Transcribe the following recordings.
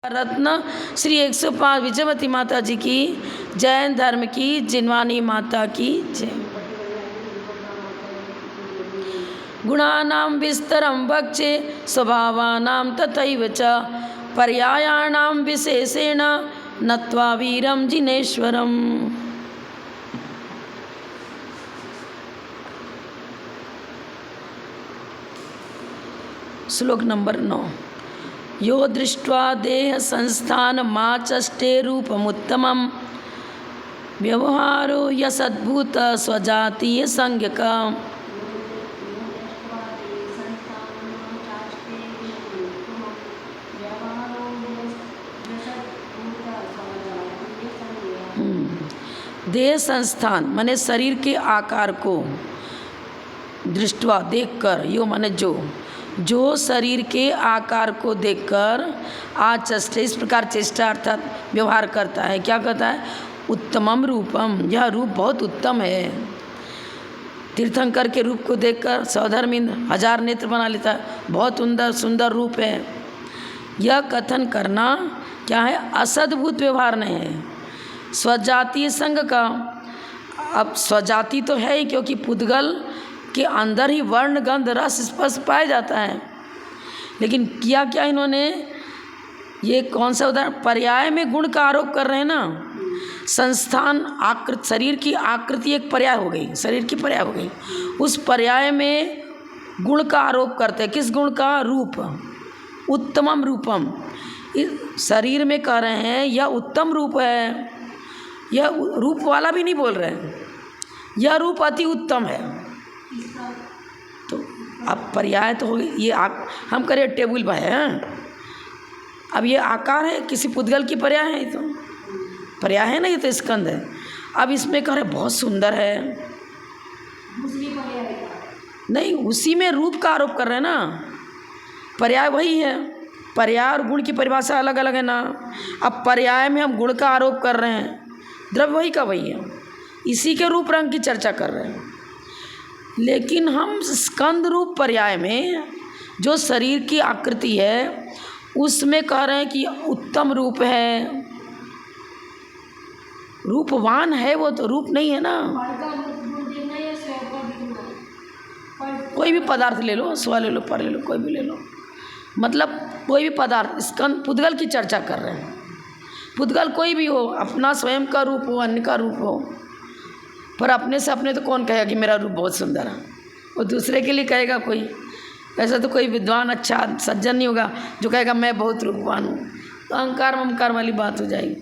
रत्न श्री 105 विजयवती माता जी की, जैन धर्म की जिनवानी माता की जय। गुणानां विस्तरं वक्षे स्वभावानां तथैव च पर्यायाणां विशेषेण नत्वा वीरं जिनेश्वरम्। श्लोक नंबर 9। यो दृष्ट्वा देह संस्थानमाचष्टे रूपमुत्तमं व्यवहारो यसद्भूत स्वजातीय संज्ञक। देह संस्थान माने शरीर के आकार को, दृष्टवा देखकर, यो माने जो शरीर के आकार को देखकर आचष्टे इस प्रकार चेष्टा अर्थात व्यवहार करता है। क्या कहता है? उत्तमम रूपम, यह रूप बहुत उत्तम है। तीर्थंकर के रूप को देखकर सौधर्मिंद 1000 नेत्र बना लेता है, बहुत सुंदर रूप है। यह कथन करना क्या है? असद्भुत व्यवहार नहीं है, स्वजातीय संघ का। अब स्वजाति तो है ही, क्योंकि पुद्गल के अंदर ही वर्ण गंध रस स्पर्श पाया जाता है। लेकिन किया क्या इन्होंने? ये कौन सा उदाहरण? पर्याय में गुण का आरोप कर रहे हैं ना। संस्थान आकृति, शरीर की आकृति एक पर्याय हो गई, शरीर की पर्याय हो गई। उस पर्याय में गुण का आरोप करते हैं। किस गुण का? रूप। उत्तमम रूपम, इस शरीर में कह रहे हैं यह उत्तम रूप है। यह रूप वाला भी नहीं बोल रहे हैं, यह रूप अति उत्तम है। तो अब पर्याय तो हो गई। ये हम करें टेबल पर है, अब ये आकार है, किसी पुद्गल की पर्याय है, तो पर्याय है ना, ये तो स्कंद है। अब इसमें कह रहे बहुत सुंदर है, नहीं, उसी में रूप का आरोप कर रहे हैं ना। पर्याय वही है, पर्याय और गुण की परिभाषा अलग अलग है ना। अब पर्याय में हम गुण का आरोप कर रहे हैं, द्रव्य वही का वही है, इसी के रूप रंग की चर्चा कर रहे हैं। लेकिन हम स्कंद रूप पर्याय में जो शरीर की आकृति है उसमें कह रहे हैं कि उत्तम रूप है, रूपवान है। वो तो रूप नहीं है ना। कोई भी पदार्थ ले लो, स्व ले लो, पर ले लो, कोई भी ले लो, मतलब कोई भी पदार्थ। स्कंद पुद्गल की चर्चा कर रहे हैं। पुद्गल कोई भी हो, अपना स्वयं का रूप हो, अन्य का रूप हो, पर अपने से अपने तो कौन कहेगा कि मेरा रूप बहुत सुंदर है? वो दूसरे के लिए कहेगा कोई। ऐसा तो कोई विद्वान अच्छा सज्जन नहीं होगा जो कहेगा मैं बहुत रूपवान हूँ। तो अहंकार ममकार वाली बात हो जाएगी।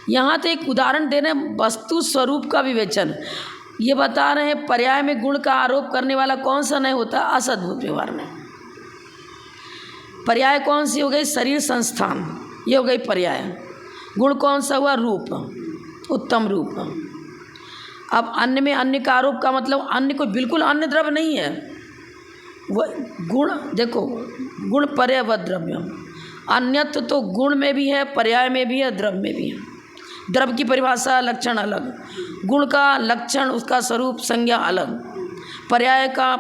यहाँ तो एक उदाहरण दे रहे हैं, वस्तु स्वरूप का विवेचन। ये बता रहे हैं पर्याय में गुण का आरोप करने वाला कौन सा नहीं होता? असद्भुत व्यवहार में। पर्याय कौन सी हो गई? शरीर संस्थान, ये हो गई पर्याय। गुण कौन सा हुआ? रूप, उत्तम रूप। अब अन्य में अन्य का आरोप का मतलब अन्य कोई बिल्कुल अन्य द्रव्य नहीं है। वह गुण, देखो, गुण पर्याय व द्रव्य, अन्यत्व तो गुण में भी है, पर्याय में भी है, द्रव्य में भी है। द्रव्य की परिभाषा लक्षण अलग, गुण का लक्षण उसका स्वरूप संज्ञा अलग, पर्याय का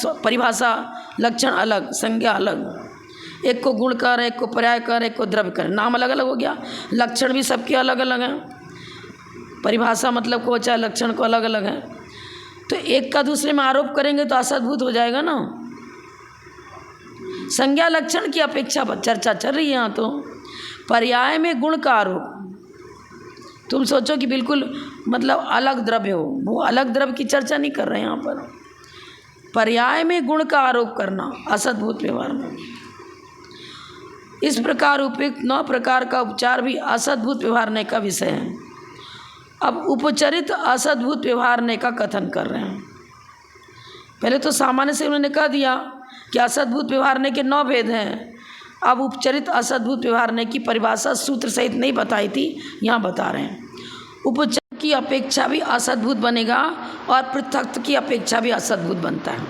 परिभाषा लक्षण अलग, संज्ञा अलग। एक को गुण कर, एक को पर्याय कर, एक को द्रव्य कर, नाम अलग अलग हो गया। लक्षण भी सबके अलग अलग हैं, परिभाषा मतलब को चाहे लक्षण को अलग अलग है। तो एक का दूसरे में आरोप करेंगे तो असद्भुत हो जाएगा ना। संज्ञा लक्षण की अपेक्षा चर्चा चल रही है यहाँ। तो पर्याय में गुण का आरोप, तुम सोचो कि बिल्कुल मतलब अलग द्रव्य हो, वो अलग द्रव्य की चर्चा नहीं कर रहे हैं यहाँ पर। पर्याय में गुण का आरोप करना असद्भुत व्यवहार में। इस प्रकार उपयुक्त 9 प्रकार का उपचार भी असद्भुत व्यवहारने का विषय है। अब उपचरित असद्भुत व्यवहारने का कथन कर रहे हैं। पहले तो सामान्य से उन्होंने कह दिया कि असद्भुत व्यवहारने के 9 भेद हैं। अब उपचरित असद्भुत व्यवहारने की परिभाषा सूत्र सहित नहीं बताई थी, यहाँ बता रहे हैं। उपचरित की अपेक्षा भी असद्भुत बनेगा और पृथक्त्व की अपेक्षा भी असद्भुत बनता है।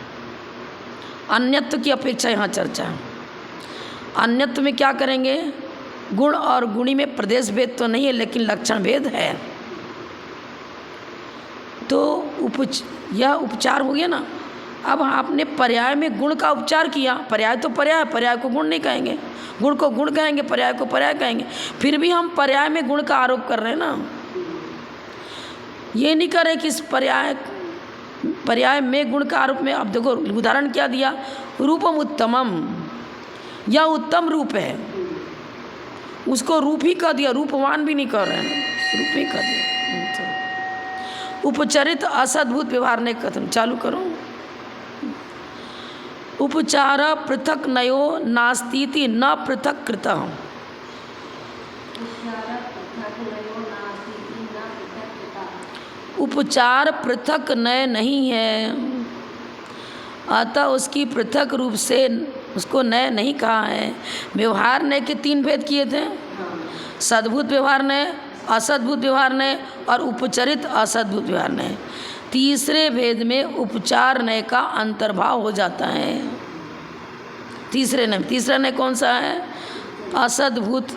अन्यत्व की अपेक्षा यहाँ चर्चा है। अन्यत्व में क्या करेंगे? गुण और गुणी में प्रदेश भेद तो नहीं है, लेकिन लक्षण भेद है। तो यह उपचार हो गया ना। अब आपने पर्याय में गुण का उपचार किया, पर्याय तो पर्याय, पर्याय को गुण नहीं कहेंगे, गुण को गुण कहेंगे, पर्याय को पर्याय कहेंगे। फिर भी हम पर्याय में गुण का आरोप कर रहे हैं ना। ये नहीं कर रहे कि इस पर्याय में गुण का आरोप में। अब देखो उदाहरण क्या दिया, रूपम उत्तमम, या उत्तम रूप है, उसको रूप ही कह दिया, रूपवान भी नहीं कर रहे हैं, रूप ही कह दिया। उपचरित असद्भुत व्यवहार ने कथन, चालू करो। उपचार पृथक नयो नास्तीति न पृथक कृत। उपचार पृथक नय नहीं है, अतः उसकी पृथक रूप से उसको नय नहीं कहा है। व्यवहार नय के 3 भेद किए थे, सद्भुत व्यवहार नय, असद्भुत व्यवहार नय और उपचरित असद्भुत व्यवहार नय। तीसरे भेद में उपचार नय का अंतर्भाव हो जाता है। तीसरा नय कौन सा है? असद्भुत,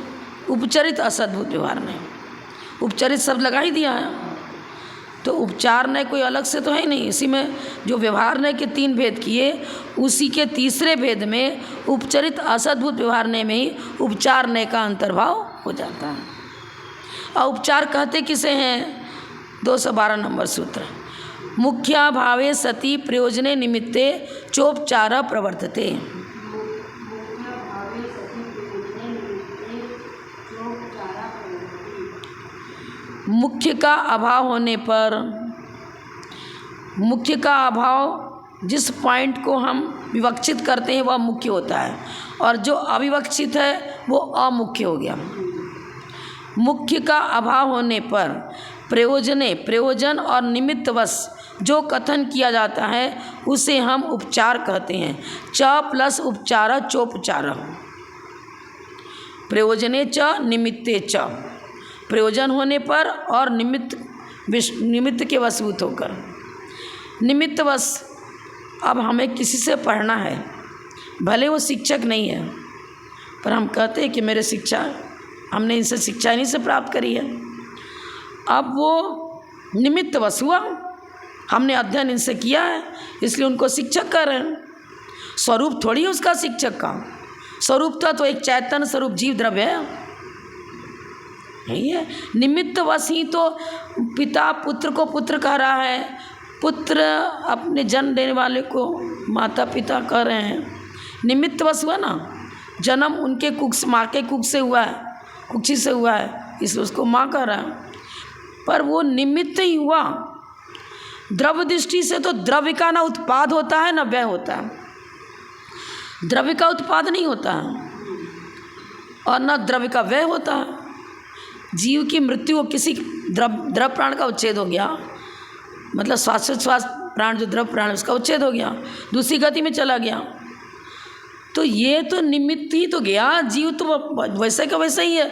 उपचरित असद्भुत व्यवहार नय। उपचरित शब्द लगा ही दिया है, तो उपचार नय कोई अलग से तो है ही नहीं। इसी में जो व्यवहार नय के 3 भेद किए, उसी के तीसरे भेद में उपचरित असद्भुत व्यवहार नय में ही उपचार नय का अंतर्भाव हो जाता है। और उपचार कहते किसे हैं? 212 नंबर सूत्र, मुख्या भावे सति प्रयोजने निमित्ते चोपचार प्रवर्तते। मुख्य का अभाव होने पर, मुख्य का अभाव जिस पॉइंट को हम विवक्षित करते हैं वह मुख्य होता है, और जो अविवक्षित है वो अमुख्य हो गया। मुख्य का अभाव होने पर प्रयोजने, प्रयोजन और निमित्तवश जो कथन किया जाता है उसे हम उपचार कहते हैं। च प्लस उपचार चोपचार। प्रयोजने च निमित्ते च, प्रयोजन होने पर और निमित्त के वशभूत होकर। निमित्तवश, अब हमें किसी से पढ़ना है, भले वो शिक्षक नहीं है, पर हम कहते हैं कि मेरे शिक्षा, हमने इनसे शिक्षा इन्हीं से प्राप्त करी है। अब वो निमित्तवश हुआ, हमने अध्ययन इनसे किया है, इसलिए उनको शिक्षक कह रहे हैं। स्वरूप थोड़ी है उसका शिक्षक का, स्वरूप तो एक चैतन्य स्वरूप जीव द्रव्य है, यही है। निमित्तवश ही तो पिता पुत्र को पुत्र कह रहा है, पुत्र अपने जन्म देने वाले को माता पिता कह रहे हैं। निमित्तवश हुआ ना, जन्म उनके कुख, माँ के कुख से हुआ है, कुक्षी से हुआ है, इसलिए उसको माँ कह रहा है। पर वो निमित्त ही हुआ। द्रव्य दृष्टि से तो द्रव्य का ना उत्पाद होता है ना व्यय होता है, द्रव्य का उत्पाद नहीं होता है और ना द्रव्य का व्यय होता है। जीव की मृत्यु हो, किसी द्रव प्राण का उच्छेद हो गया, मतलब श्वास प्राण जो द्रव प्राण उसका उच्छेद हो गया, दूसरी गति में चला गया, तो ये तो निमित्त ही तो गया। जीव तो वैसे का वैसा ही है,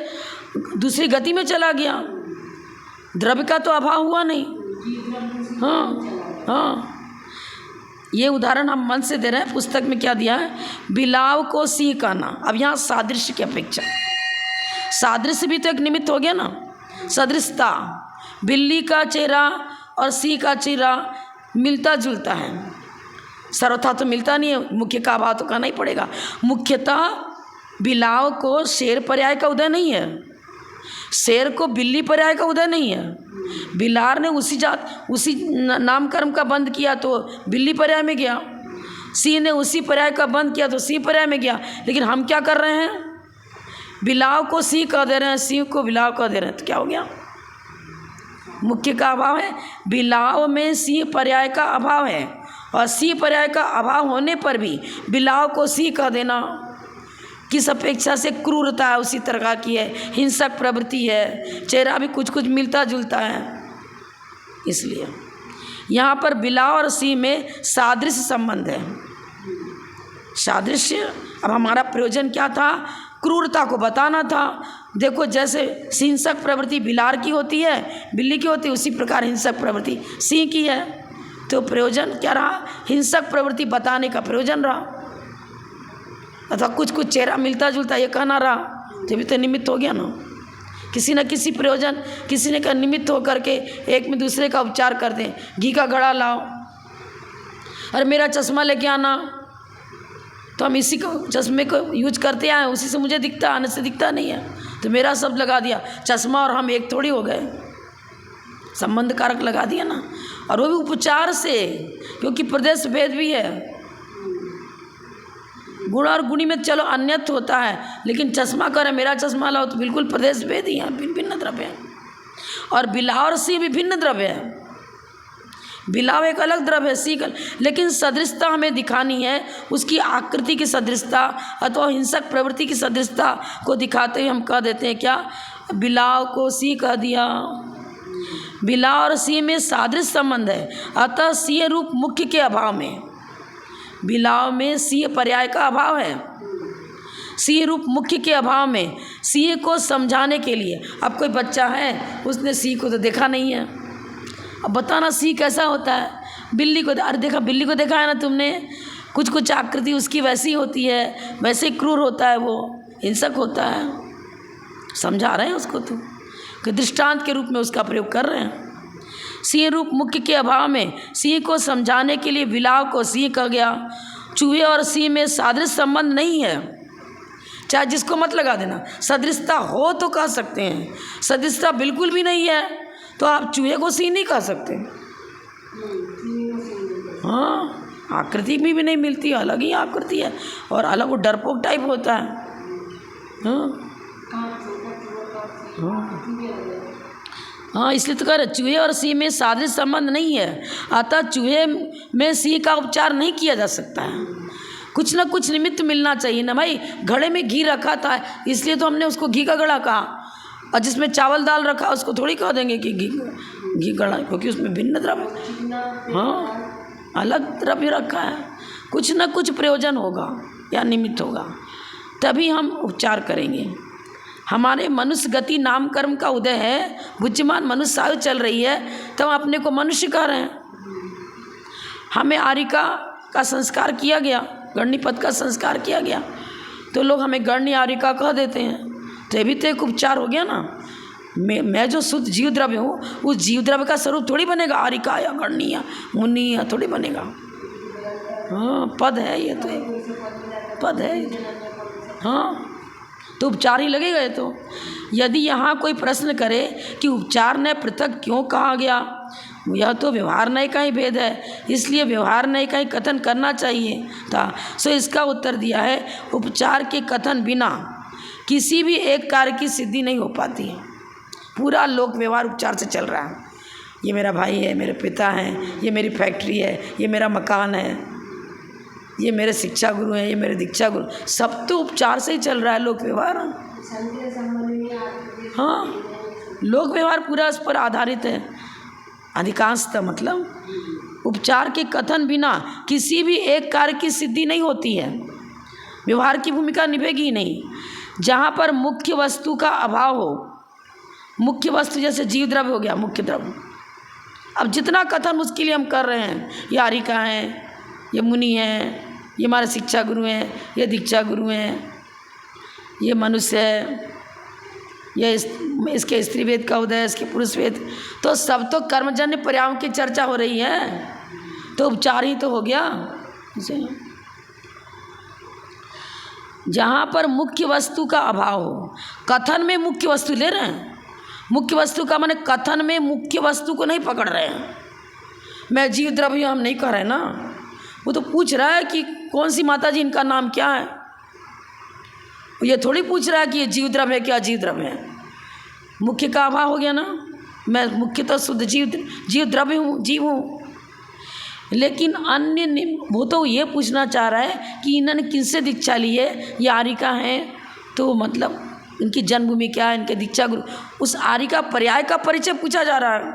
दूसरी गति में चला गया, द्रव्य का तो अभाव हुआ नहीं। हाँ, ये उदाहरण हम मन से दे रहे हैं, पुस्तक में क्या दिया है, बिलाव को सिंह कहना। अब यहाँ सादृश्य की अपेक्षा, सादृश्य भी तो एक निमित्त हो गया ना, सदृशता। बिल्ली का चेहरा और सिंह का चेहरा मिलता जुलता है, सर्वथा तो मिलता नहीं है, मुख्य का अभाव तो कहना ही पड़ेगा। मुख्यतः बिलाव को शेर पर्याय का उदय नहीं है, शेर को बिल्ली पर्याय का उदय नहीं है। बिलार ने उसी नामकर्म का बंध किया तो बिल्ली पर्याय में गया, सिंह ने उसी पर्याय का बंध किया तो सिंह पर्याय में गया। लेकिन हम क्या कर रहे हैं, बिलाव को सिंह कह दे रहे हैं, सिंह को बिलाव कह दे रहे हैं, तो क्या हो गया, मुख्य का अभाव है। बिलाव में सिंह पर्याय का अभाव है, और सिंह पर्याय का अभाव होने पर भी बिलाव को सिंह कह देना किस अपेक्षा से क्रूरता है, उसी तरह की है, हिंसक प्रवृत्ति है, चेहरा भी कुछ कुछ मिलता जुलता है। इसलिए यहाँ पर बिलाव और सिंह में सादृश्य संबंध है। सादृश्य, अब हमारा प्रयोजन क्या था, क्रूरता को बताना था। देखो जैसे हिंसक प्रवृत्ति बिलार की होती है, बिल्ली की होती है, उसी प्रकार हिंसक प्रवृत्ति सिंह की है। तो प्रयोजन क्या रहा, हिंसक प्रवृत्ति बताने का प्रयोजन रहा, अथवा कुछ कुछ चेहरा मिलता जुलता ये कहना रहा, तो भी तो निमित्त हो गया ना। किसी न किसी प्रयोजन, किसी ने का निमित्त होकर के एक में दूसरे का उपचार कर दें। घी का घड़ा लाओ, अरे मेरा चश्मा लेके आना, तो हम इसी को चश्मे को यूज करते आए, उसी से मुझे दिखता, आने से दिखता नहीं है, तो मेरा शब्द लगा दिया। चश्मा और हम एक थोड़ी हो गए, संबंध कारक लगा दिया ना, और वो भी उपचार से, क्योंकि प्रदेश भेद भी है। गुण और गुणी में चलो अन्यत्र होता है, लेकिन चश्मा करे मेरा चश्मा लाओ तो बिल्कुल प्रदेश भेद ही है, भिन्न भिन्न द्रव्य है। और बिलाव और सी विभिन्न द्रव्य है। बिलाव एक अलग द्रव्य है, सी का, लेकिन सदृशता हमें दिखानी है, उसकी आकृति की सदृशता अथवा हिंसक प्रवृत्ति की सदृशता को दिखाते हुए हम कह देते हैं क्या, बिलाव को सी कह दिया। बिलाव और सी में सादृश्य संबंध है, अतः सी रूप मुख्य के अभाव में, बिलाव में सी पर्याय का अभाव है, सी रूप मुख्य के अभाव में सी को समझाने के लिए, अब कोई बच्चा है उसने सी को तो देखा नहीं है, अब बताना सी कैसा होता है। बिल्ली को, अरे देखा, बिल्ली को देखा है ना तुमने, कुछ कुछ आकृति उसकी वैसी होती है, वैसे क्रूर होता है, वो हिंसक होता है। समझा रहे हैं उसको तो, कि दृष्टांत के रूप में उसका प्रयोग कर रहे हैं। सी रूप मुख्य के अभाव में सी को समझाने के लिए बिलाव को सी कहा गया। चूहे और सी में सादृश्य संबंध नहीं है, चाहे जिसको मत लगा देना। सदृशता हो तो कह सकते हैं, सदृशता बिल्कुल भी नहीं है तो आप चूहे को सी नहीं कह सकते। हाँ, आकृति में भी नहीं मिलती, अलग ही आकृति है, और अलग वो डरपोक टाइप होता है। हाँ, इसलिए तो कह रहे चूहे और सी में सादृश्य संबंध नहीं है, अतः चूहे में सी का उपचार नहीं किया जा सकता है। कुछ ना कुछ निमित्त मिलना चाहिए ना भाई। घड़े में घी रखा था इसलिए तो हमने उसको घी का घड़ा कहा, और जिसमें चावल दाल रखा उसको थोड़ी कह देंगे कि घी घड़ा, क्योंकि उसमें भिन्न द्रव्य, हाँ अलग द्रव्य रखा है। कुछ ना कुछ प्रयोजन होगा या निमित्त होगा, तभी हम उपचार करेंगे। हमारे मनुष्य गति नाम कर्म का उदय है, बुद्धिमान मनुष्य आयु चल रही है, तब हम अपने को मनुष्य कह रहे हैं। हमें आरिका का संस्कार किया गया, गणनीपद का संस्कार किया गया, तो लोग हमें गणनी आरिका कह देते हैं, तो ये भी तो एक उपचार हो गया ना। मैं जो शुद्ध जीव द्रव्य हूँ, उस जीव द्रव्य का स्वरूप थोड़ी बनेगा आरिका या गणनी या मुनि या थोड़ी बनेगा। हाँ, पद है ये, तो पद है। हाँ, तो उपचार ही लगेगा ये तो। यदि यहाँ कोई प्रश्न करे कि उपचार ने पृथक क्यों कहा गया, यह तो व्यवहार नय का ही भेद है, इसलिए व्यवहार नय का ही कथन करना चाहिए था। सो इसका उत्तर दिया है, उपचार के कथन बिना किसी भी एक कार्य की सिद्धि नहीं हो पाती है। पूरा लोक व्यवहार उपचार से चल रहा है। ये मेरा भाई है, मेरे पिता हैं, ये मेरी फैक्ट्री है, ये मेरा मकान है, ये मेरे शिक्षा गुरु हैं, ये मेरे दीक्षा गुरु, सब तो उपचार से ही चल रहा है लोक व्यवहार। हाँ, लोक व्यवहार पूरा इस पर आधारित है अधिकांशतः। मतलब उपचार के कथन बिना किसी भी एक कार्य की सिद्धि नहीं होती है, व्यवहार की भूमिका निभेगी ही नहीं। जहाँ पर मुख्य वस्तु का अभाव हो, मुख्य वस्तु जैसे जीव द्रव्य हो गया मुख्य द्रव्य, अब जितना कथन उसके लिए हम कर रहे हैं, ये आरिका हैं, ये मुनि हैं, ये हमारे शिक्षा गुरु हैं, ये दीक्षा गुरु हैं, ये मनुष्य है, ये इसके स्त्री वेद का उदय, इसके पुरुष वेद, तो सब तो कर्मजन्य पर्यायों की चर्चा हो रही है, तो उपचार ही तो हो गया। जहाँ पर मुख्य वस्तु का अभाव हो, कथन में मुख्य वस्तु ले रहे हैं, मुख्य वस्तु का माने कथन में मुख्य वस्तु को नहीं पकड़ रहे हैं। मैं जीव द्रव्य हम नहीं कह रहे ना, वो तो पूछ रहा है कि कौन सी माता जी, इनका नाम क्या है। ये थोड़ी पूछ रहा है कि ये जीव द्रव्य है क्या अजीव द्रव्य है। मुख्य का अभाव हो गया ना, मैं मुख्यतः शुद्ध जीव द्रव्य हूँ, जीव हूँ। लेकिन अन्य वो तो ये पूछना चाह रहा है कि इन्होंने किनसे दीक्षा ली है, ये आरिका हैं, तो मतलब इनकी जन्मभूमि क्या है, इनके दीक्षा गुरु, उस आरिका पर्याय का परिचय पूछा जा रहा है,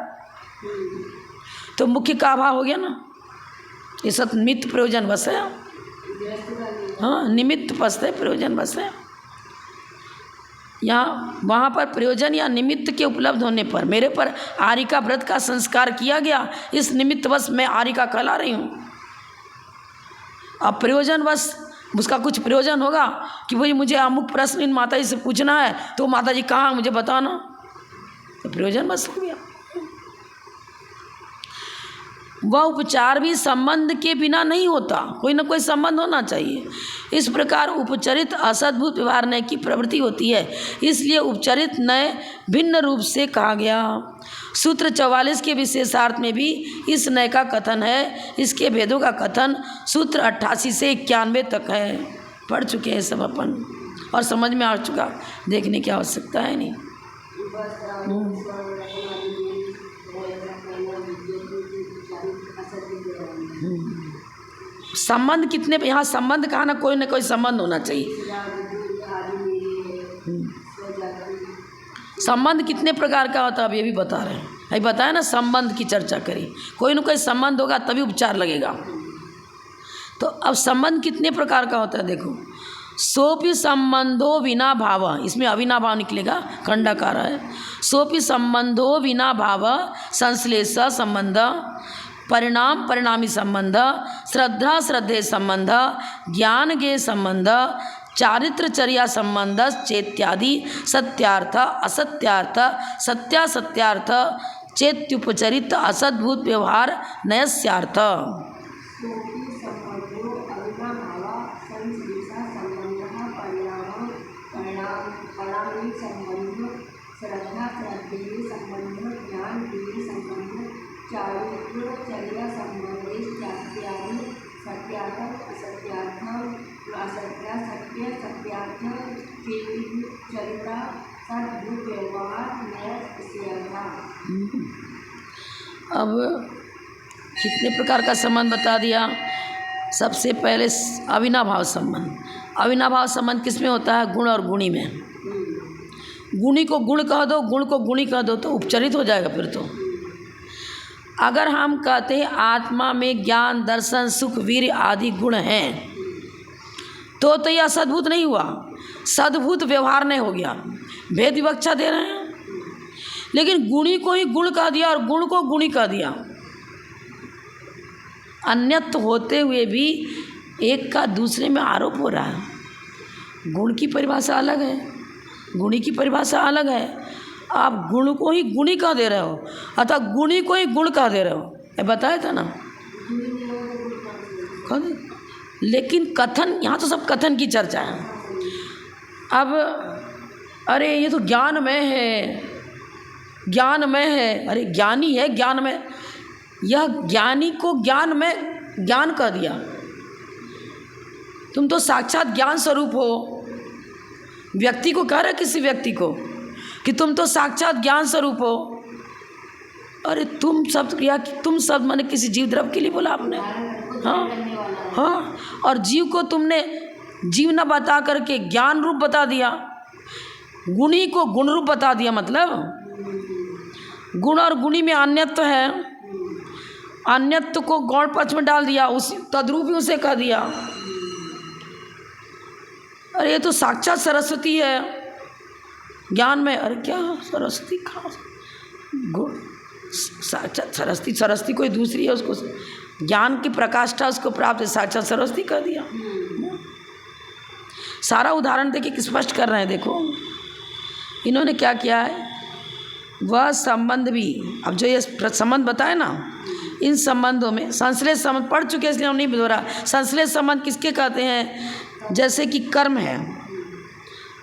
तो मुख्य का अभाव हो गया ना। ये सब निमित्त प्रयोजन बस है। हाँ, निमित्त बस है, प्रयोजन बस है। यहाँ वहाँ पर प्रयोजन या निमित्त के उपलब्ध होने पर मेरे पर आरिका व्रत का संस्कार किया गया, इस निमित्त बस मैं आरिका कहला रही हूँ। अब प्रयोजन बस उसका कुछ प्रयोजन होगा कि भाई मुझे अमुक प्रश्न इन माता जी से पूछना है, तो माता जी कहाँ मुझे बताना, तो प्रयोजन बस हो गया। वह उपचार भी संबंध के बिना नहीं होता, कोई ना कोई संबंध होना चाहिए। इस प्रकार उपचरित असद्भुत व्यवहार नय की प्रवृत्ति होती है, इसलिए उपचरित नय भिन्न रूप से कहा गया। सूत्र 44 के विशेषार्थ में भी इस नय का कथन है। इसके भेदों का कथन सूत्र 88 से 91 तक है। पढ़ चुके हैं सब अपन और समझ में आ चुका, देखने की आवश्यकता है नहीं। संबंध कितने, यहाँ संबंध कहा ना कोई संबंध होना चाहिए। संबंध कितने प्रकार का होता है अब ये भी बता रहे हैं, अभी बताया ना, संबंध की चर्चा करी। कोई ना कोई संबंध होगा तभी उपचार लगेगा। तो अब संबंध कितने प्रकार का होता है देखो। सोपि संबंधो विना भाव, इसमें अविना भाव निकलेगा, खंडाकार है। सोपि संबंधो विना भाव संश्लेष संबंध, परिणाम परिणामी संबंध, श्रद्धा श्रद्धेय संबंध, ज्ञान ज्ञेय संबंध, चारित्र चर्या संबंध चेत्यादि सत्यार्थ असत्यार्थ सत्यासत्यार्थ चेत्युपचरित असद्भुत व्यवहार नयस्यार्थ। अब कितने प्रकार का संबंध बता दिया। सबसे पहले अविनाभाव संबंध। अविनाभाव संबंध किस में होता है? गुण और गुणी में। गुणी को गुण कह दो, गुण को गुणी कह दो तो उपचरित हो जाएगा। फिर तो अगर हम कहते हैं आत्मा में ज्ञान दर्शन सुख वीर आदि गुण हैं तो यह सद्भुत नहीं हुआ, सद्भुत व्यवहार नहीं हो गया, भेद विवक्षा दे रहे हैं। लेकिन गुणी को ही गुण कह दिया और गुण को गुणी कह दिया। अन्यत्व होते हुए भी एक का दूसरे में आरोप हो रहा है। गुण की परिभाषा अलग है, गुणी की परिभाषा अलग है। आप गुण को ही गुणी कह दे रहे हो अथवा गुणी को ही गुण कह दे रहे हो, ये बताया था ना। लेकिन कथन, यहाँ तो सब कथन की चर्चा है। अब अरे ये तो ज्ञानमय है, ज्ञानमय है, अरे ज्ञानी है ज्ञान में, यह ज्ञानी को ज्ञान में ज्ञान कह दिया। तुम तो साक्षात ज्ञान स्वरूप हो। व्यक्ति को कह रहे, किसी व्यक्ति को कि तुम तो साक्षात ज्ञान स्वरूप हो। अरे तुम शब्द किया, तुम शब्द मैंने किसी जीव द्रव्य के लिए बोला आपने? हाँ, और जीव को तुमने जीव न बता करके ज्ञान रूप बता दिया, गुणी को गुण रूप बता दिया। मतलब गुण और गुणी में अन्यत्व है, अन्यत्व को गौण पक्ष में डाल दिया, उस तद्रूप ही उसे कह दिया। अरे ये तो साक्षात सरस्वती है ज्ञान में। अरे क्या सरस्वती खास गुण, साक्षात सरस्वती, सरस्वती कोई दूसरी है, उसको ज्ञान की प्रकाष्ठा उसको प्राप्त है, साक्षात सरस्वती कर दिया। सारा उदाहरण देखिए स्पष्ट कर रहे हैं। देखो इन्होंने क्या किया है, वह संबंध भी, अब जो ये संबंध बताए ना, इन संबंधों में संश्लेष संबंध पढ़ चुके इसलिए हम नहीं दोहरा। संश्लेष संबंध किसके कहते हैं? जैसे कि कर्म है,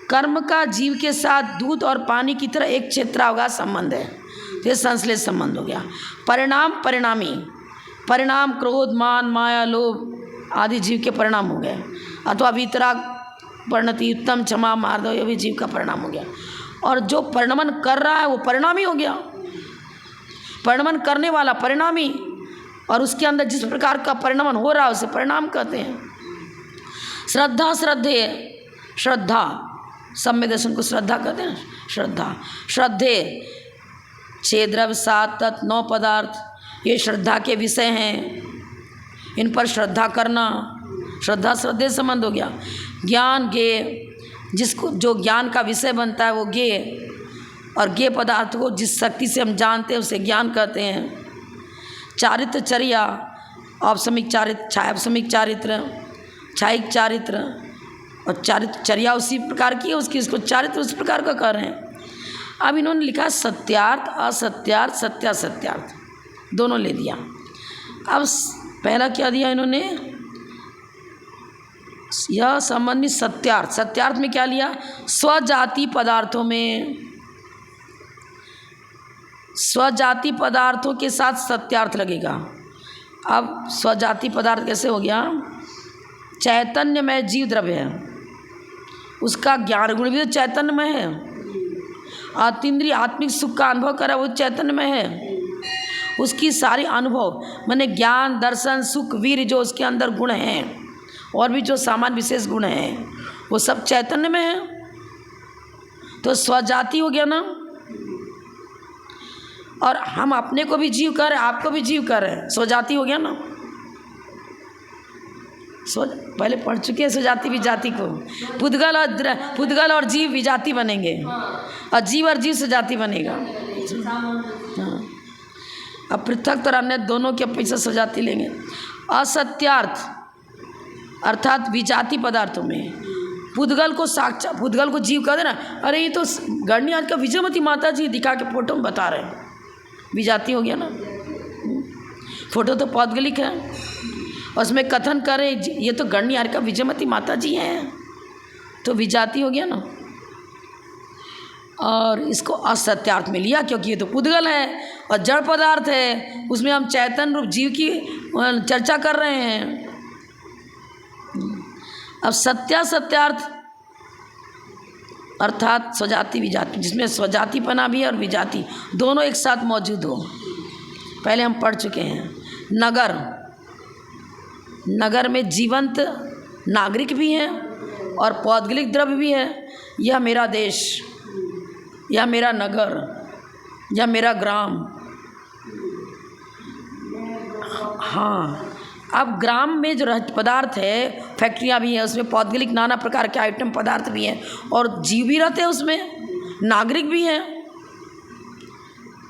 कर्म का जीव के साथ दूध और पानी की तरह एक क्षेत्रावगाह संबंध है, तो ये संश्लेष संबंध हो गया। परिणाम परिणामी, परिणाम क्रोध मान माया लोभ आदि जीव के परिणाम हो गए, अथवा वितराग परिणति उत्तम क्षमा मार्दव, ये भी जीव का परिणाम हो गया। और जो परिणमन कर रहा है वो परिणामी हो गया, परिणमन करने वाला परिणामी, और उसके अंदर जिस प्रकार का परिणमन हो रहा है उसे परिणाम कहते हैं। श्रद्धा श्रद्धेय, श्रद्धा सम्यक दर्शन को श्रद्धा कहते हैं। श्रद्धा श्रद्धेय 6 द्रव्य 7 तत्व 9 पदार्थ, ये श्रद्धा के विषय हैं, इन पर श्रद्धा करना श्रद्धा श्रद्धेय संबंध हो गया। ज्ञान ज्ञेय, जिसको जो ज्ञान का विषय बनता है वो ज्ञेय, और ज्ञेय पदार्थ को जिस शक्ति से हम जानते हैं उसे ज्ञान कहते हैं। चारित्र चर्या, औपसमिक चारित्र, छायापसमिक चारित्र, छायिक चारित्र, और चारित्र चर्या उसी प्रकार की है उसकी, इसको चारित्र उस प्रकार का कह रहे हैं। अब इन्होंने लिखा सत्यार्थ असत्यार्थ सत्यासत्यार्थ, दोनों ले दिया। अब पहला क्या दिया इन्होंने, यह संबंधित सत्यार्थ। सत्यार्थ में क्या लिया, स्वजाति पदार्थों में, स्वजाति पदार्थों के साथ सत्यार्थ लगेगा। अब स्वजाति पदार्थ कैसे हो गया, चैतन्यमय जीव द्रव्य है, उसका ज्ञान गुण भी तो चैतन्यमय है, अतीन्द्रिय आत्मिक सुख का अनुभव करा वो चैतन्यमय है, उसकी सारी अनुभव माने ज्ञान दर्शन सुख वीर जो उसके अंदर गुण हैं और भी जो सामान्य विशेष गुण हैं वो सब चैतन्य में है। तो स्वजाति हो गया ना, और हम अपने को भी जीव कर रहे हैं, आपको भी जीव कर रहे हैं, स्वजाति हो गया ना। पहले पढ़ चुके हैं स्वजाति विजाति को, पुद्गल और जीव विजाति बनेंगे और जीव और जीव स्वजाति बनेगा। हाँ, अब पृथक और अन्य दोनों के पीछे स्वजाति लेंगे। असत्यार्थ अर्थात विजाति पदार्थों में पुद्गल को साक्षात, पुद्गल को जीव कह देना, अरे ये तो गणनी आज का विजयमती माता जी दिखा के फोटो में बता रहे हैं, विजाति हो गया ना। फोटो तो पौद्गलिक है, उसमें कथन करे ये तो गणनी आज का विजयमती माता जी हैं, तो विजाति हो गया ना। और इसको असत्यार्थ में लिया क्योंकि ये तो पुद्गल है और जड़ पदार्थ है, उसमें हम चैतन्य रूप जीव की चर्चा कर रहे हैं। अब सत्यार्थ अर्थात स्वजाति विजाति, जिसमें स्वजातिपना भी है और विजाति दोनों एक साथ मौजूद हो। पहले हम पढ़ चुके हैं। नगर, नगर में जीवंत नागरिक भी हैं और पौद्गलिक द्रव्य भी है। यह मेरा देश, यह मेरा नगर, यह मेरा ग्राम। हाँ, अब ग्राम में जो पदार्थ है, फैक्ट्रियाँ भी हैं, उसमें पौद्गलिक नाना प्रकार के आइटम पदार्थ भी हैं और जीव भी रहते हैं उसमें, नागरिक भी हैं।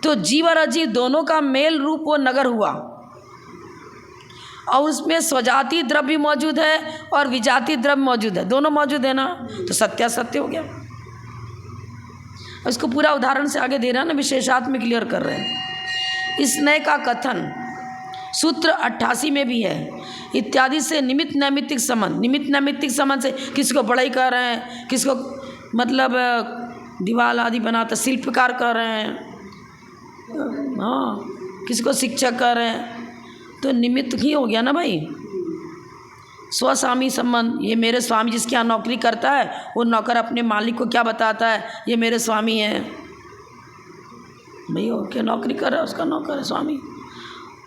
तो जीव और अजीव दोनों का मेल रूप वो नगर हुआ और उसमें स्वजाति द्रव्य मौजूद है और विजाति द्रव्य मौजूद है, दोनों मौजूद है ना, तो सत्यासत्य हो गया। इसको पूरा उदाहरण से आगे दे रहा है ना, विशेषार्थ में क्लियर कर रहे हैं। इस नए का कथन सूत्र 88 में भी है। इत्यादि से निमित्त नैमित्तिक संबंध, निमित्त नैमित्तिक संबंध से किसको बढ़ाई कर रहे हैं, किसको मतलब दीवार आदि बनाते शिल्पकार कर रहे हैं, हाँ, किसको शिक्षक कर रहे हैं, तो निमित्त ही हो गया ना भाई। स्वस्वामी संबंध, ये मेरे स्वामी जिसके यहाँ नौकरी करता है वो नौकर अपने मालिक को क्या बताता है, ये मेरे स्वामी हैं भाई, और क्या नौकरी कर रहा है उसका नौकर है स्वामी।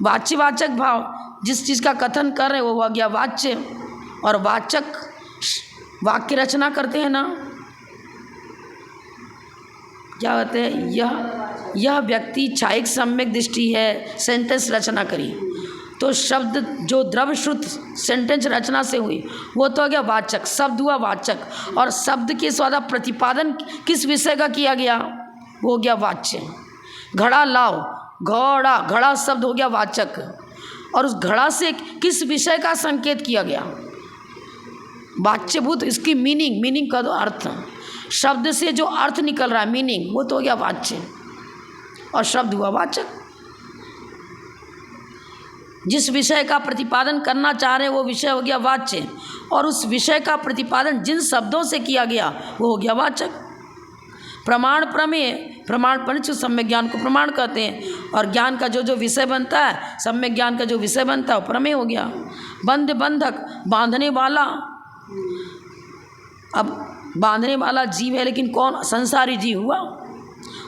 वाच्यवाचक भाव, जिस चीज़ का कथन कर रहे हैं वो हो गया वाच्य, और वाचक वाक्य रचना करते हैं ना, क्या कहते हैं, यह व्यक्ति छायिक सम्यक दृष्टि है, सेंटेंस रचना करी। तो शब्द जो द्रव्य श्रुत सेंटेंस रचना से हुई वो तो हो गया वाचक, शब्द हुआ वाचक, और शब्द के द्वारा प्रतिपादन किस विषय का किया गया वो हो गया वाच्य। घड़ा लाओ, घोड़ा, घड़ा शब्द हो गया वाचक, और उस घड़ा से किस विषय का संकेत किया गया वाच्यभूत, इसकी मीनिंग का तो अर्थ, शब्द से जो अर्थ निकल रहा है मीनिंग, वो तो हो गया वाच्य और शब्द हुआ वाचक। जिस विषय का प्रतिपादन करना चाह रहे हैं वो विषय हो गया वाच्य, और उस विषय का प्रतिपादन जिन शब्दों से किया गया वो हो गया वाचक। प्रमाण प्रमेय, प्रमाण पंच सम्यक ज्ञान को प्रमाण कहते हैं, और ज्ञान का जो जो विषय बनता है, सम्यक ज्ञान का जो विषय बनता है वो प्रमेय हो गया। बंध, बंधक, बांधने वाला, अब बांधने वाला जीव है लेकिन कौन, संसारी जीव हुआ,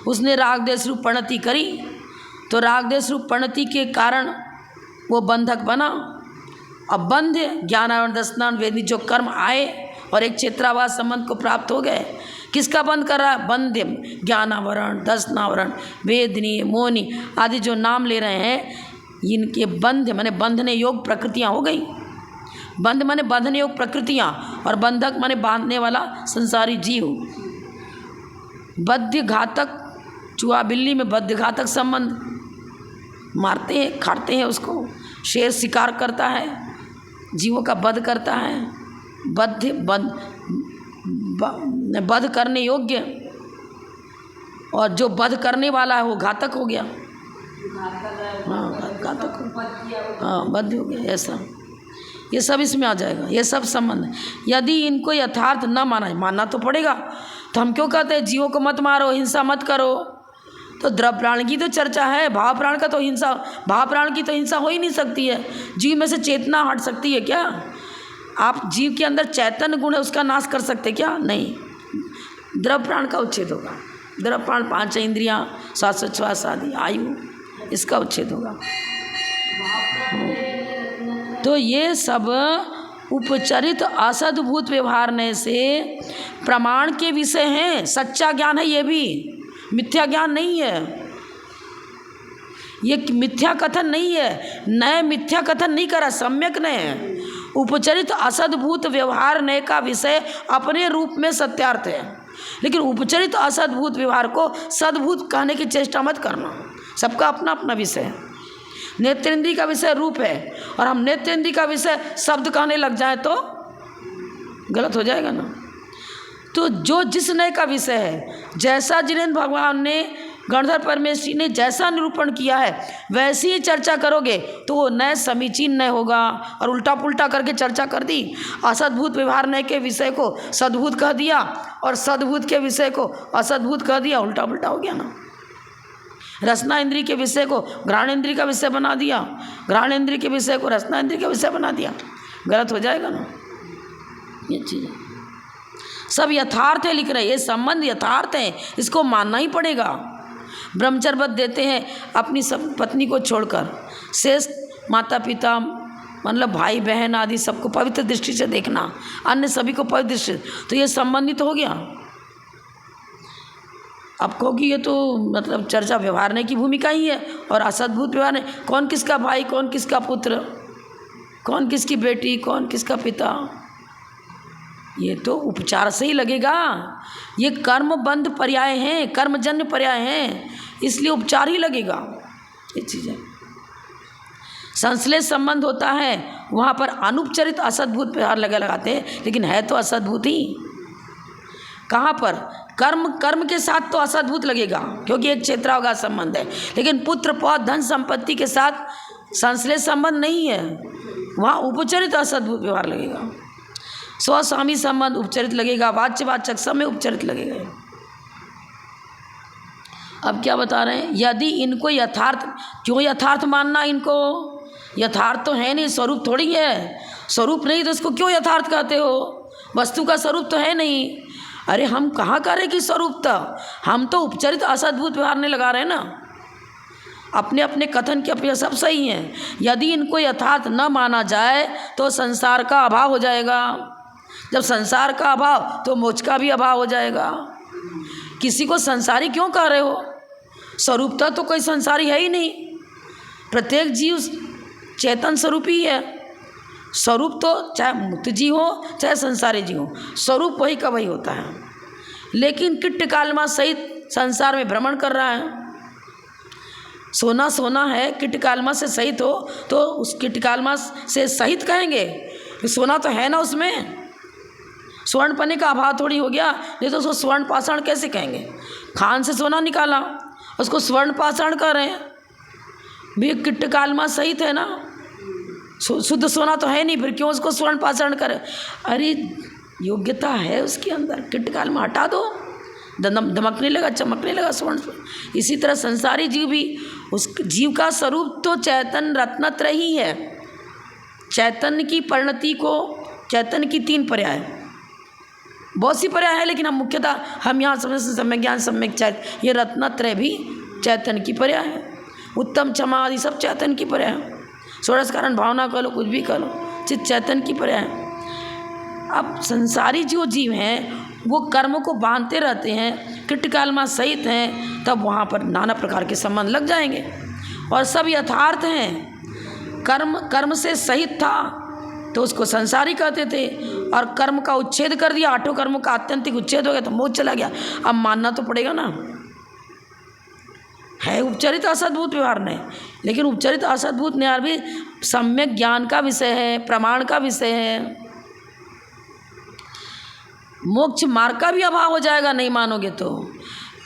उसने राग देश रूप परिणति करी, तो राग देश रूप परिणति के कारण वो बंधक बना। अब बंध ज्ञानावरण दर्शनान वेदनी जो कर्म आए और एक क्षेत्रावास संबंध को प्राप्त हो गए, किसका बंध कर रहा है, बंध ज्ञानावरण दर्शनावरण वेदनी मोनी आदि जो नाम ले रहे हैं, इनके बंध माने बंधने योग प्रकृतियाँ हो गई। बंध माने बंधने योग प्रकृतियाँ, और बंधक माने बांधने वाला संसारी जीव। बद्ध घातक, चूहा बिल्ली में बद्ध घातक संबंध, मारते हैं खाते हैं उसको, शेर शिकार करता है, जीवों का वध करता है, वध करने योग्य, और जो वध करने वाला है वो घातक हो गया। हाँ, कहाँ तक, हाँ बद्ध हो गया ऐसा, ये सब इसमें आ जाएगा, ये सब संबंध। यदि इनको यथार्थ न मानना तो पड़ेगा। तो हम क्यों कहते हैं जीवों को मत मारो, हिंसा मत करो? तो द्रव प्राण की तो चर्चा है, भाव प्राण का तो हिंसा, भाव प्राण की तो हिंसा हो ही नहीं सकती है। जीव में से चेतना हट सकती है क्या? आप जीव के अंदर चैतन्य गुण है उसका नाश कर सकते क्या? नहीं, द्रव प्राण का उच्छेद होगा। द्रव प्राण 5 इंद्रियां, श्वासोच्छ्वास आदि, आयु, इसका उच्छेद होगा। तो ये सब उपचरित असद्भूत व्यवहारने से प्रमाण के विषय हैं। सच्चा ज्ञान है, ये भी मिथ्या ज्ञान नहीं है, ये मिथ्या कथन नहीं है। नए मिथ्या कथन नहीं करा, सम्यक ने है। उपचरित असद्भूत व्यवहार नए का विषय अपने रूप में सत्यार्थ है, लेकिन उपचरित असद्भूत व्यवहार को सद्भूत कहने की चेष्टा मत करना। सबका अपना अपना विषय है। नेत्रेंद्रिय का विषय रूप है और हम नेत्रेंद्रिय का विषय शब्द कहने लग जाए तो गलत हो जाएगा ना। तो जो जिस नए का विषय है, जैसा जिनेन्द्र भगवान ने, गणधर परमेश्वरी ने जैसा निरूपण किया है वैसी ही चर्चा करोगे तो वो नए समीचीन नए होगा। और उल्टा पुल्टा करके चर्चा कर दी, असद्भूत व्यवहार नए के विषय को सद्भूत कह दिया और सद्भूत के विषय को असद्भूत कह दिया, उल्टा पुल्टा हो गया ना। रसना इंद्रिय के विषय को घ्राण इंद्रिय का विषय बना दिया, घ्राण इंद्रिय के विषय को रसना इंद्रिय का विषय बना दिया, गलत हो जाएगा ना। ये चीज़ सब यथार्थ है लिख रहे, ये संबंध यथार्थ है, इसको मानना ही पड़ेगा। ब्रह्मचर्य व्रत देते हैं अपनी सब पत्नी को छोड़कर, शेष माता पिता मतलब भाई बहन आदि सबको पवित्र दृष्टि से देखना, अन्य सभी को पवित्र दृष्टि, तो ये संबंधित हो गया। अब कहोगी ये तो मतलब चर्चा व्यवहारने की भूमिका ही है और असद्भुत व्यवहार है। कौन किसका भाई, कौन किसका पुत्र, कौन किसकी बेटी, कौन किसका पिता, ये तो उपचार से ही लगेगा। ये कर्मबंध पर्याय हैं, कर्मजन्य पर्याय हैं, इसलिए उपचार ही लगेगा। ये चीज़ है। संश्लेष संबंध होता है, वहाँ पर अनुपचरित असद्भुत व्यवहार लगाते हैं, लेकिन है तो असद्भुत ही। कहाँ पर? कर्म के साथ तो असद्भुत लगेगा क्योंकि एक क्षेत्रावगा संबंध है, लेकिन पुत्र पौध धन संपत्ति के साथ संश्लेष संबंध नहीं है, वहाँ उपचरित असद्भुत व्यवहार लगेगा। स्वस्वामी संबंध उपचरित लगेगा, वाच्यवाचक सब में उपचरित लगेगा। अब क्या बता रहे हैं? यदि इनको यथार्थ, क्यों यथार्थ मानना? इनको यथार्थ तो है नहीं, स्वरूप थोड़ी है। स्वरूप नहीं तो इसको क्यों यथार्थ कहते हो? वस्तु का स्वरूप तो है नहीं। अरे हम कहाँ करें कि स्वरूप था, हम तो उपचरित असद्भुत व्यवहार ने लगा रहे हैं ना। अपने अपने कथन के अपने सब सही हैं। यदि इनको यथार्थ न माना जाए तो संसार का अभाव हो जाएगा। जब संसार का अभाव तो मोक्ष का भी अभाव हो जाएगा। किसी को संसारी क्यों कह रहे हो? स्वरूपता तो कोई संसारी है ही नहीं। प्रत्येक जीव चेतन स्वरूप ही है। स्वरूप तो चाहे मुक्त जीव हो चाहे संसारी जीव हो, स्वरूप वही का वही होता है। लेकिन किट्ट कालमा सहित संसार में भ्रमण कर रहा है। सोना सोना है, किट्ट कालमा से सहित हो तो उस किट्ट कालमा से सहित कहेंगे, सोना तो है ना उसमें। स्वर्ण पन्ने का अभाव थोड़ी हो गया, नहीं तो उसको स्वर्ण पाषाण कैसे कहेंगे? खान से सोना निकाला, उसको स्वर्ण पाषाण कह रहे हैं। भी किट्ट कालमा सहित है ना, शुद्ध सोना तो है नहीं, फिर क्यों उसको स्वर्ण पाषाण करे? अरे योग्यता है उसके अंदर, किट्ट कालमा हटा दो, धमकने लगा, चमकने लगा स्वर्ण। इसी तरह संसारी जीव भी, उस जीव का स्वरूप तो चैतन्य रत्नत्रय ही है। चैतन्य की परिणति को, चैतन्य की 3 पर्याय, बहुत सी पर्याय है, लेकिन हम मुख्यतः हम यहाँ समझ सम्यक ज्ञान सम्यक चैतन्य, ये रत्नत्रय भी चैतन्य की पर्याय है। उत्तम क्षमा आदि सब चैतन्य की पर्याय है। षोडश कारण भावना कह लो, कुछ भी कह लो, चित्त चैतन्य की पर्याय है। अब संसारी जो जीव हैं वो कर्म को बांधते रहते हैं, किट्ट कालमा सहित हैं, तब वहाँ पर नाना प्रकार के संबंध लग जाएंगे और सब यथार्थ हैं। कर्म से सहित था तो उसको संसारी कहते थे, और कर्म का उच्छेद कर दिया, 8 कर्मों का आत्यंतिक उच्छेद हो गया तो मोक्ष चला गया। अब मानना तो पड़ेगा ना, है उपचरित असद्भुत व्यवहार नहीं, लेकिन उपचरित असद्भुत व्यवहार भी सम्यक ज्ञान का विषय है, प्रमाण का विषय है। मोक्ष मार्ग का भी अभाव हो जाएगा नहीं मानोगे तो।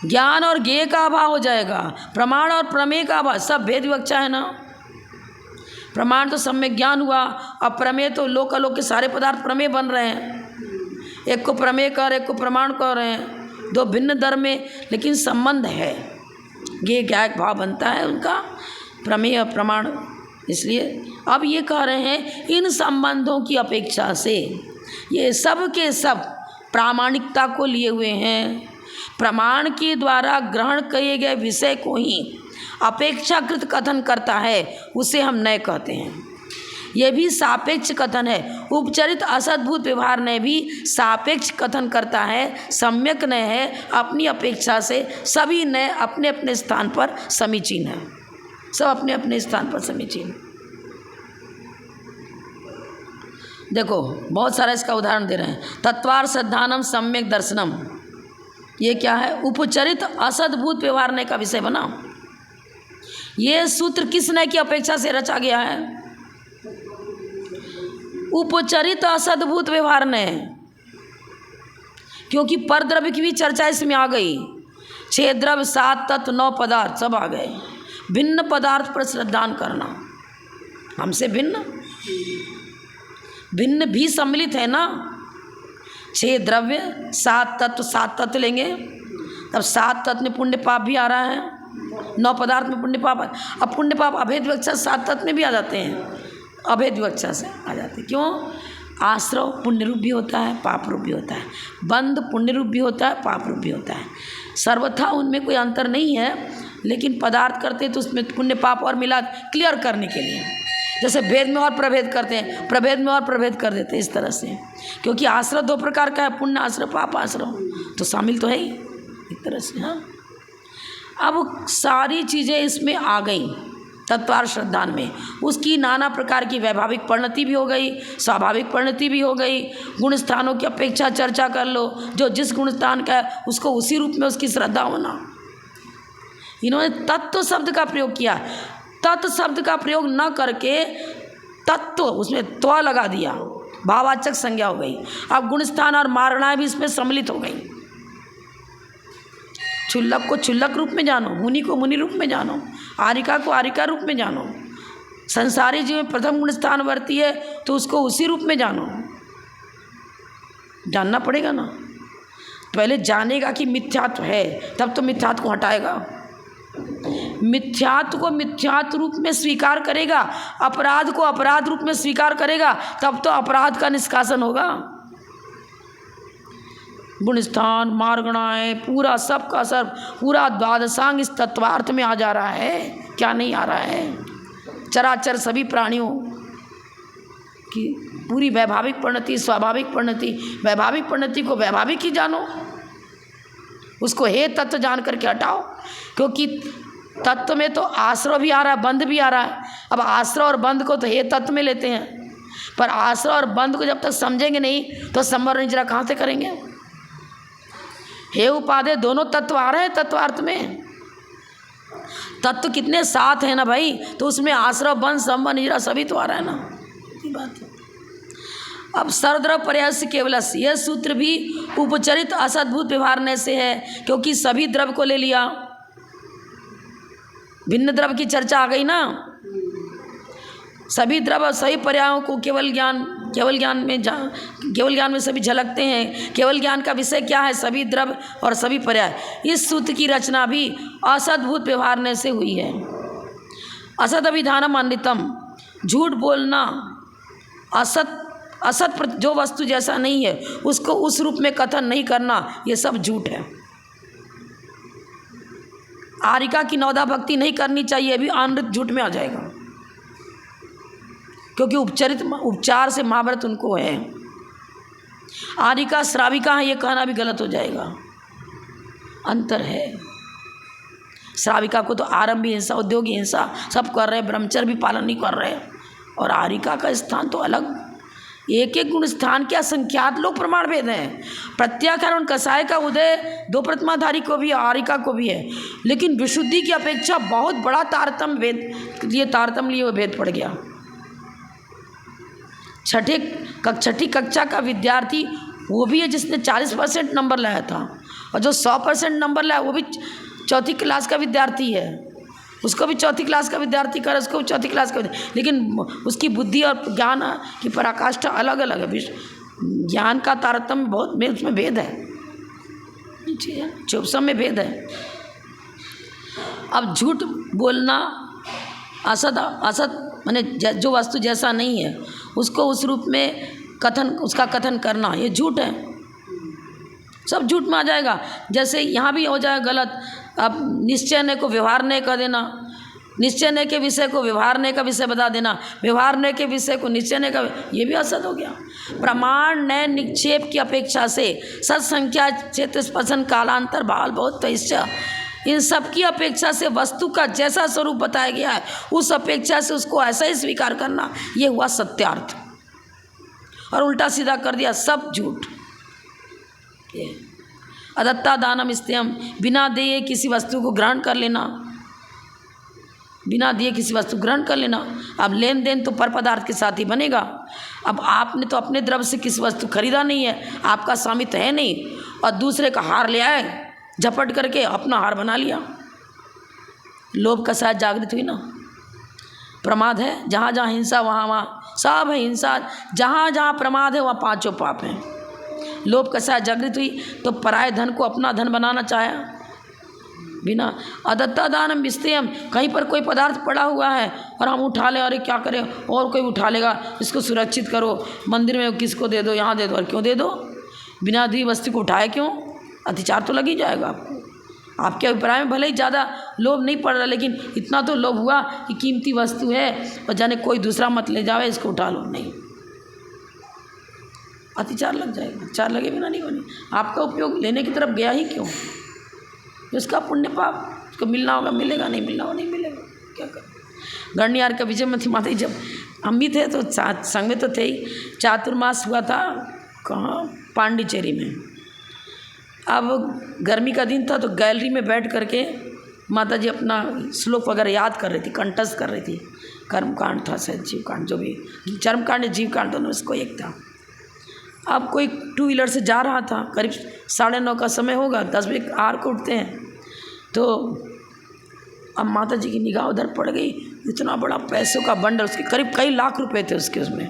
ज्ञान और ज्ञेय का अभाव हो जाएगा, प्रमाण और प्रमेय का अभाव, सब भेद विवक्षा है ना। प्रमाण तो सम्यक ज्ञान हुआ, अब प्रमेय तो लोक अलोक के सारे पदार्थ प्रमेय बन रहे हैं। एक को प्रमेय कह रहे, एक को प्रमाण कह रहे हैं, दो भिन्न धर्म में लेकिन संबंध है। ये क्या एक भाव बनता है उनका, प्रमेय प्रमाण। इसलिए अब ये कह रहे हैं इन संबंधों की अपेक्षा से ये सब के सब प्रामाणिकता को लिए हुए हैं। प्रमाण के द्वारा ग्रहण किए गए विषय को ही अपेक्षाकृत कथन करता है, उसे हम नय कहते हैं। यह भी सापेक्ष कथन है। उपचरित असद्भुत व्यवहार ने भी सापेक्ष कथन करता है, सम्यक नय है, अपनी अपेक्षा से सभी नय अपने अपने स्थान पर समीचीन है, सब अपने अपने स्थान पर समीचीन। देखो बहुत सारा इसका उदाहरण दे रहे हैं। तत्वार श्रद्धानम सम्यक दर्शनम, ये क्या है? उपचरित असद्भुत व्यवहार नय का विषय बना। ये सूत्र किस नय की अपेक्षा से रचा गया है? उपचरित असद्भुत व्यवहार नय, क्योंकि परद्रव्य की भी चर्चा इसमें आ गई। 6 द्रव्य 7 तत्व 9 पदार्थ सब आ गए। भिन्न पदार्थ पर श्रद्धान करना, हमसे भिन्न भिन्न भी सम्मिलित है ना। 6 द्रव्य 7 तत्व, 7 तत्व लेंगे तब 7 तत्व में पुण्य पाप भी आ रहा है, 9 पदार्थ में पुण्य पाप। अब पुण्य पाप अभेद विवक्षा 7 तत्व में भी आ जाते हैं, अभेद विवक्षा से आ जाते हैं। क्यों? आश्रव पुण्य रूप भी होता है, पाप रूप भी होता है, बंध पुण्य रूप भी होता है, पाप रूप भी होता है। सर्वथा उनमें कोई अंतर नहीं है, लेकिन पदार्थ करते हैं तो उसमें पुण्य पाप और मिला क्लियर करने के लिए, जैसे भेद में और प्रभेद करते हैं, प्रभेद में और प्रभेद कर देते हैं, इस तरह से। क्योंकि आश्रव 2 प्रकार का है, पुण्य आश्रव पाप आश्रव, तो शामिल तो है ही एक तरह से। हाँ, अब सारी चीज़ें इसमें आ गई तत्वार श्रद्धान में। उसकी नाना प्रकार की वैभाविक परिणति भी हो गई, स्वाभाविक परिणति भी हो गई। गुण स्थानों की अपेक्षा चर्चा कर लो, जो जिस गुण स्थान का है उसको उसी रूप में उसकी श्रद्धा होना। इन्होंने तत्व शब्द का प्रयोग किया, तत्व शब्द का प्रयोग न करके तत्व उसमें त्व लगा दिया, भाववाचक संज्ञा हो गई। अब गुण स्थान और मारणाएं भी इसमें सम्मिलित हो गई। क्षुल्लक को क्षुल्लक रूप में जानो, मुनि को मुनि रूप में जानो, आरिका को आरिका रूप में जानो। संसारी जीव में प्रथम गुण स्थान वर्ती है तो उसको उसी रूप में जानो, जानना पड़ेगा ना। पहले जानेगा कि मिथ्यात्व है, तब तो मिथ्यात्व को हटाएगा। मिथ्यात्व को मिथ्यात्व रूप में स्वीकार करेगा, अपराध को अपराध रूप में स्वीकार करेगा, तब तो अपराध का निष्कासन होगा। गुणस्थान मार्गणाएं पूरा सब का सब पूरा द्वादशांग इस तत्वार्थ में आ जा रहा है। क्या नहीं आ रहा है? चराचर सभी प्राणियों की पूरी वैभाविक परिणति, स्वाभाविक परिणति। वैभाविक परिणति को वैभाविक ही जानो, उसको हे तत्व जान करके हटाओ। क्योंकि तत्व में तो आश्रय भी आ रहा है, बंध भी आ रहा है। अब आश्रय और बंध को तो हे तत्व में लेते हैं, पर आश्रय और बंध को जब तक समझेंगे नहीं तो संवरण निजरा कहाँ से करेंगे? हे उपादेय दोनों तत्व आ रहे हैं तत्वार्थ में। तत्व कितने 7 हैं ना भाई, तो उसमें आश्रय बंध संवरण निजरा सभी तो आ रहा है ना, ये बात है। अब सर्वद्रव्य पर्याय केवल यह सूत्र भी उपचरित असद्भुत व्यवहार से है, क्योंकि सभी द्रव्य को ले लिया। भिन्न द्रव्य की चर्चा आ गई ना, सभी द्रव्य सही पर्यायों को केवल ज्ञान में सभी झलकते हैं। केवल ज्ञान का विषय क्या है? सभी द्रव्य और सभी पर्याय। इस सूत्र की रचना भी असद्भुत व्यवहार से हुई है। असत अभिधानम अन्यतम, झूठ बोलना, असत जो वस्तु जैसा नहीं है उसको उस रूप में कथन नहीं करना, ये सब झूठ है। आरिका की नवदा भक्ति नहीं करनी चाहिए, भी अनृत झूठ में आ जाएगा, क्योंकि उपचार से महाव्रत उनको है। आरिका श्राविका है ये कहना भी गलत हो जाएगा, अंतर है। श्राविका को तो आरंभी हिंसा, उद्योगी हिंसा सब कर रहे, ब्रह्मचर्य भी पालन नहीं कर रहे, और आरिका का स्थान तो अलग। एक एक गुण स्थान के असंख्यात लोग प्रमाण भेद हैं। प्रत्याख्यान कसाय का उदय 2 प्रतिमाधारी को भी, आरिका को भी है, लेकिन विशुद्धि की अपेक्षा बहुत बड़ा तारतम्य भेद, ये तारतम्य लिए भेद पड़ गया। छठी कक्षा का विद्यार्थी वो भी है जिसने 40% नंबर लाया था, और जो 100% नंबर लाया वो भी 4th क्लास का विद्यार्थी है। उसको भी चौथी क्लास का विद्यार्थी करे, उसको भी चौथी क्लास का, लेकिन उसकी बुद्धि और ज्ञान की पराकाष्ठा अलग अलग है। ज्ञान का तारतम्य बहुत में उसमें भेद है, सब में भेद है। अब झूठ बोलना, असत माने जो वस्तु जैसा नहीं है उसको उस रूप में उसका कथन करना, ये झूठ है। सब झूठ में आ जाएगा। जैसे यहाँ भी हो जाए गलत, अब निश्चय ने को व्यवहार ने कह देना, निश्चय ने के विषय को व्यवहार ने का विषय बता देना, व्यवहार ने के विषय को निश्चय ने का, ये भी असत हो गया। प्रमाण नए निक्षेप की अपेक्षा से सत्संख्या क्षेत्र स्पर्शन कालांतर भाल बहुत तैश्य, इन सब की अपेक्षा से वस्तु का जैसा स्वरूप बताया गया है उस अपेक्षा से उसको ऐसा ही स्वीकार करना, ये हुआ सत्यार्थ। और उल्टा सीधा कर दिया, सब झूठ। अदत्ता दानम स्त्यम, बिना दिए किसी वस्तु को ग्रहण कर लेना, बिना दिए किसी वस्तु ग्रहण कर लेना। अब लेन देन तो पर पदार्थ के साथ ही बनेगा। अब आपने तो अपने द्रव्य से किसी वस्तु खरीदा नहीं है, आपका स्वामित्व है नहीं, और दूसरे का हार ले आए, झपट करके अपना हार बना लिया। लोभ का शायद जागृत हुई ना, प्रमाद है। जहाँ जहाँ हिंसा वहाँ वहाँ सब है हिंसा, जहाँ जहाँ प्रमाद है वहाँ पांचों पाप हैं। लोभ का शायद जागृत हुई तो पराये धन को अपना धन बनाना चाहा बिना। अदत्ता दानम विस्तेयम, कहीं पर कोई पदार्थ पड़ा हुआ है और हम उठा लें, अरे क्या करें, और कोई उठा लेगा, इसको सुरक्षित करो, मंदिर में किसको दे दो, यहाँ दे दो, और क्यों दे दो, बिना दी वस्तु को उठाए क्यों, अतिचार तो लग ही जाएगा आपको। आपके अभिप्राय में भले ही ज़्यादा लोभ नहीं पड़ रहा, लेकिन इतना तो लोभ हुआ कि कीमती वस्तु है और जाने कोई दूसरा मत ले जावे, इसको उठा लो, नहीं, अतिचार लग जाएगा। चार लगे बिना नहीं बने। आपका उपयोग लेने की तरफ गया ही क्यों, उसका पुण्य पाप उसको मिलना होगा, मिलेगा, नहीं मिलना होगा, नहीं मिलेगा, क्या करें। गणयार का विजय में थी माता जब हम भी थे तो संग में तो थे ही। चातुर्मास हुआ था कहाँ, पांडिचेरी में। अब गर्मी का दिन था तो गैलरी में बैठ करके माता जी अपना श्लोक वगैरह याद कर रही थी, कंठस्थ कर रही थी। कर्मकांड था शायद, जीवकांड, जो भी चर्मकांड या जीवकांड दोनों इसको एक था। अब कोई 2 व्हीलर से जा रहा था, करीब 9:30 का समय होगा, 10 बजे आर को उठते हैं। तो अब माता जी की निगाह उधर पड़ गई, इतना बड़ा पैसों का बंडल, उसके करीब कई लाख रुपए थे उसके उसमें,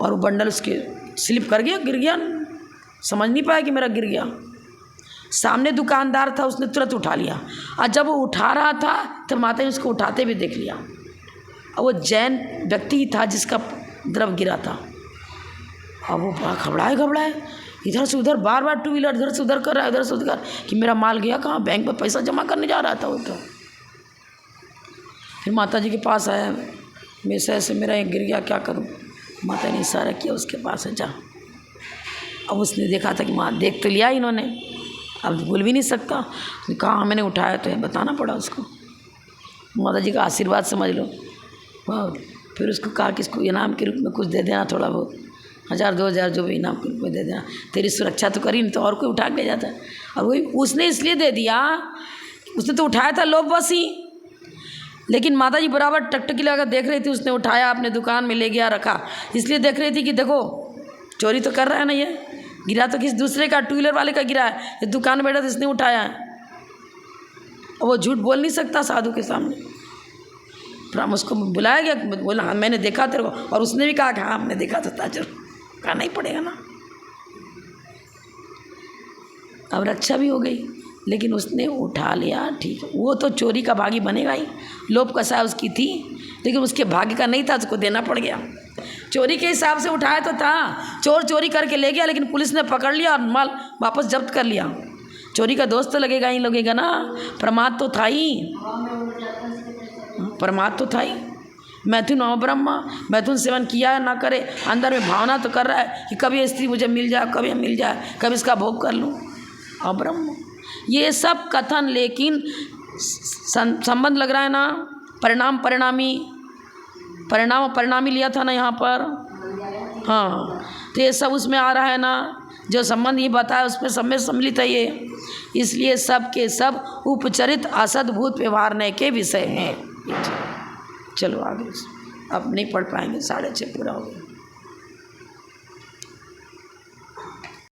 और वो बंडल उसके स्लिप कर गया, गिर गया, समझ नहीं पाया कि मेरा गिर गया। सामने दुकानदार था, उसने तुरंत उठा लिया, और जब वो उठा रहा था तो माता ने उसको उठाते भी देख लिया। और वो जैन व्यक्ति ही था जिसका द्रव्य गिरा था। अब वो घबराए, इधर से उधर बार बार 2 व्हीलर इधर से उधर कर रहा है, इधर से उधर कि मेरा माल गया कहाँ, बैंक में पैसा जमा करने जा रहा था वो तो। फिर माता जी के पास आया, वैसे ऐसे मेरा एक गिर गया, क्या करूँ। माता ने इशारा किया उसके पास है, जा। अब उसने देखा था कि माँ देख तो लिया इन्होंने, अब बोल भी नहीं सकता, कहाँ मैंने उठाया तो है, बताना पड़ा उसको। माता जी का आशीर्वाद समझ लो। वाह। फिर उसको कहा कि इसको इनाम के रूप में कुछ दे देना, थोड़ा बहुत 1000-2000 जो भी इनाम के रूप में दे देना, तेरी सुरक्षा तो करी नहीं तो और कोई उठा के ले जाता। और वही उसने इसलिए दे दिया, उसने तो उठाया था लोभवश ही, लेकिन माता जी बराबर टकटकी लगा देख रही थी। उसने उठाया, अपने दुकान में ले गया, रखा, इसलिए देख रही थी कि देखो चोरी तो कर रहा है ना, ये गिरा तो किसी दूसरे का, 2 व्हीलर वाले का गिरा है, ये दुकान में बैठा तो इसने उठाया है। और वो झूठ बोल नहीं सकता साधु के सामने। फिर हम उसको बुलाया गया, बोला हाँ मैंने देखा तेरे को, और उसने भी कहा कि हाँ हमने देखा तो था, जरूर कहना ही पड़ेगा ना। अब रक्षा भी हो गई, लेकिन उसने उठा लिया, ठीक है। वो तो चोरी का भागी बनेगा ही, लोभ कसा उसकी थी, लेकिन उसके भाग्य का नहीं था, उसको देना पड़ गया। चोरी के हिसाब से उठाया तो था, चोर चोरी करके ले गया, लेकिन पुलिस ने पकड़ लिया और माल वापस जब्त कर लिया। चोरी का दोष तो लगेगा ही, लगेगा ना, प्रमाद तो था ही, प्रमाद तो था ही। मैथुन अब्रह्म, मैथुन सेवन किया है ना करे, अंदर में भावना तो कर रहा है कि कभी स्त्री मुझे मिल जाए, कभी मिल जाए, कभी इसका भोग कर लूँ, अब्रह्म। ये सब कथन, लेकिन संबंध लग रहा है ना, परिणाम परिणामी लिया था ना यहाँ पर, हाँ, तो ये सब उसमें आ रहा है ना, जो संबंध ये बताया उसमें सब में सम्मिलित है ये। इसलिए सब के सब उपचरित असद्भूत व्यवहारने के विषय हैं। चलो आगे, अब नहीं पढ़ पाएंगे, 6:30 पूरा हो गया।